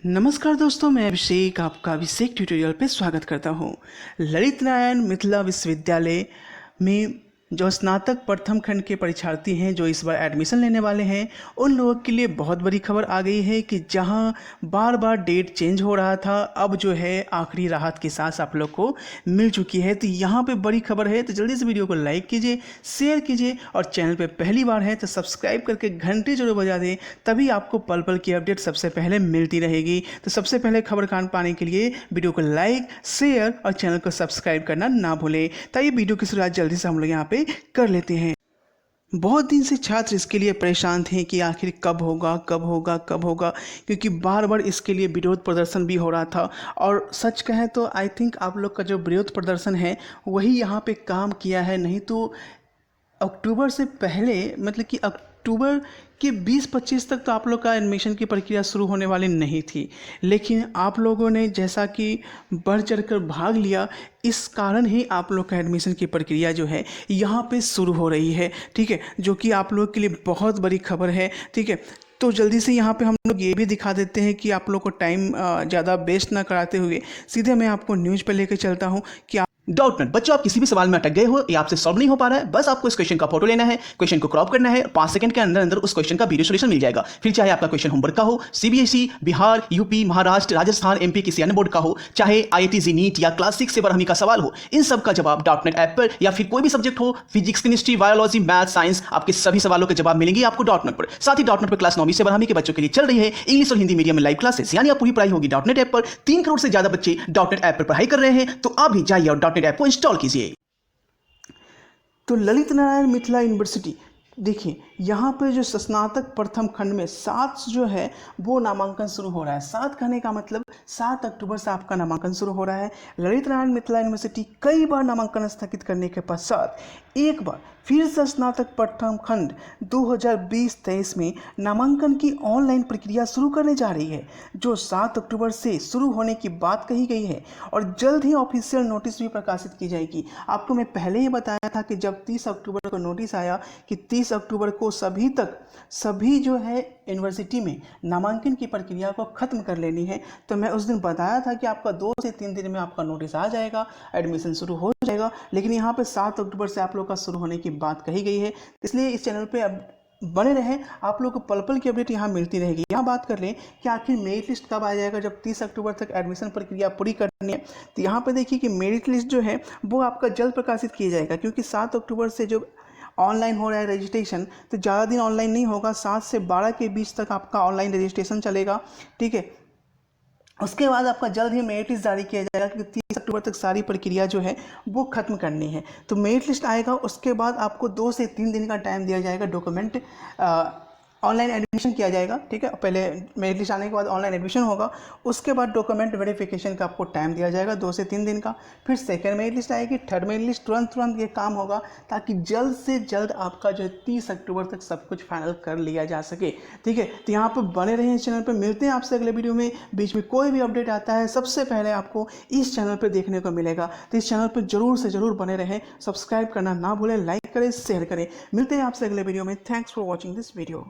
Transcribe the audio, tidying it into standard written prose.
नमस्कार दोस्तों, मैं अभिषेक आपका अभिषेक ट्यूटोरियल पे स्वागत करता हूँ। ललित नारायण मिथिला विश्वविद्यालय में जो स्नातक प्रथम खंड के परीक्षार्थी हैं जो इस बार एडमिशन लेने वाले हैं, उन लोगों के लिए बहुत बड़ी खबर आ गई है कि जहां बार बार डेट चेंज हो रहा था, अब जो है आखिरी राहत की सांस आप लोग को मिल चुकी है। तो यहाँ पे बड़ी खबर है, तो जल्दी से वीडियो को लाइक कीजिए, शेयर कीजिए और चैनल पे पहली बार है तो सब्सक्राइब करके घंटी जरूर बजा दें, तभी आपको पल पल की अपडेट सबसे पहले मिलती रहेगी। तो सबसे पहले खबर कान पाने के लिए वीडियो को लाइक, शेयर और चैनल को सब्सक्राइब करना ना भूलें। तो ये वीडियो की शुरुआत जल्दी से हम लोग यहाँ पे कर लेते हैं। बहुत दिन से छात्र इसके लिए परेशान थे कि आखिर कब होगा कब होगा कब होगा, क्योंकि बार बार इसके लिए विरोध प्रदर्शन भी हो रहा था। और सच कहें तो आई थिंक आप लोग का जो विरोध प्रदर्शन है वही यहाँ पे काम किया है, नहीं तो अक्टूबर से पहले मतलब कि अक्टूबर के 20-25 तक तो आप लोग का एडमिशन की प्रक्रिया शुरू होने वाली नहीं थी। लेकिन आप लोगों ने जैसा कि बढ़ चढ़कर भाग लिया, इस कारण ही आप लोग का एडमिशन की प्रक्रिया जो है यहाँ पे शुरू हो रही है, ठीक है, जो कि आप लोग के लिए बहुत बड़ी खबर है, ठीक है। तो जल्दी से यहाँ पे हम लोग ये भी दिखा देते हैं कि आप लोग को टाइम ज़्यादा वेस्ट ना कराते हुए सीधे मैं आपको न्यूज़ पे लेकर चलता हूँ कि डाउट नट बच्चों, आप किसी भी सवाल में अटक गए हो या आपसे सॉल्व नहीं हो पा रहा है, बस आपको इस क्वेश्चन का फोटो लेना है, क्वेश्चन को क्रॉप करना है, 5 सेकंड के अंदर अंदर उस क्वेश्चन का वीडियो सॉल्यूशन मिल जाएगा। फिर चाहे आपका क्वेश्चन होमवर्क का हो, CBSE, Bihar, UP, Maharashtra, Rajasthan, MP किसी अन्य बोर्ड का हो, चाहे IIT-JEE नीट या क्लास 6 से बारहवीं का सवाल हो, इन सब का जवाब डॉट नेट ऐप पर या फिर कोई भी सब्जेक्ट हो, physics, chemistry, biology, math, science, आपके सभी सवालों के जवाब मिलेंगे आपको डॉट नेट पर। साथ ही डॉट नेट पर क्लास 9वीं से बारहवीं के बच्चों के लिए चल रही है इंग्लिश और हिंदी मीडियम में लाइव क्लासेस, यानी आप पूरी पढ़ाई होगी डॉट नेट ऐप पर। 3 करोड़ से ज्यादा बच्चे डॉट नेट ऐप पर पढ़ाई कर रहे हैं, तो आप भी जाइए और डॉट नेट ऐप को इंस्टॉल कीजिए। तो ललित नारायण मिथिला यूनिवर्सिटी, देखिए यहाँ पे जो स्नातक प्रथम खंड में 7 जो है वो नामांकन शुरू हो रहा है। 7 कहने का मतलब 7 अक्टूबर से आपका नामांकन शुरू हो रहा है। ललित नारायण मिथिला यूनिवर्सिटी कई बार नामांकन स्थगित करने के पश्चात एक बार फिर से स्नातक प्रथम खंड 2020-23 में नामांकन की ऑनलाइन प्रक्रिया शुरू करने जा रही है, जो 7 अक्टूबर से शुरू होने की बात कही गई है और जल्द ही ऑफिशियल नोटिस भी प्रकाशित की जाएगी। आपको मैं पहले ही बताया था कि जब 30 अक्टूबर को नोटिस आया कि 30 अक्टूबर को सभी जो है यूनिवर्सिटी में नामांकन की प्रक्रिया को ख़त्म कर लेनी है, तो मैं उस दिन बताया था कि आपका 2 से 3 दिन में आपका नोटिस आ जाएगा, एडमिशन शुरू हो जाएगा। लेकिन यहाँ पे 7 अक्टूबर से आप लोग का शुरू होने की बात कही गई है, इसलिए इस चैनल पे अब बने रहें, आप लोग को पल पल की अपडेट यहाँ मिलती रहेगी। यहाँ बात कर लें कि आखिर मेरिट लिस्ट कब आ जाएगा, जब 30 अक्टूबर तक एडमिशन प्रक्रिया पूरी करनी है। तो यहाँ पे देखिए कि मेरिट लिस्ट जो है वो आपका जल्द प्रकाशित किया जाएगा, क्योंकि 7 अक्टूबर से जो ऑनलाइन हो रहा है रजिस्ट्रेशन, तो ज़्यादा दिन ऑनलाइन नहीं होगा, 7 से 12 के बीच तक आपका ऑनलाइन रजिस्ट्रेशन चलेगा, ठीक है। उसके बाद आपका जल्द ही मेरिट लिस्ट जारी किया जाएगा, क्योंकि 30 अक्टूबर तक सारी प्रक्रिया जो है वो खत्म करनी है। तो मेरिट लिस्ट आएगा, उसके बाद आपको 2 से 3 दिन का टाइम दिया जाएगा, डॉक्यूमेंट ऑनलाइन एडमिशन किया जाएगा, ठीक है। पहले मेरिट लिस्ट आने के बाद ऑनलाइन एडमिशन होगा, उसके बाद डॉक्यूमेंट वेरिफिकेशन का आपको टाइम दिया जाएगा 2 से 3 दिन का। फिर सेकंड मेरिट लिस्ट आएगी, थर्ड मेरिट लिस्ट, तुरंत ये काम होगा ताकि जल्द से जल्द आपका जो है 30 अक्टूबर तक सब कुछ फाइनल कर लिया जा सके, ठीक है। तो यहाँ पर बने रहें इस चैनल पर, मिलते हैं आपसे अगले वीडियो में। बीच में कोई भी अपडेट आता है सबसे पहले आपको इस चैनल पर देखने को मिलेगा, तो इस चैनल पर जरूर से जरूर बने रहें, सब्सक्राइब करना ना भूलें, लाइक करें, शेयर करें। मिलते हैं आपसे अगले वीडियो में। Thanks for watching this video.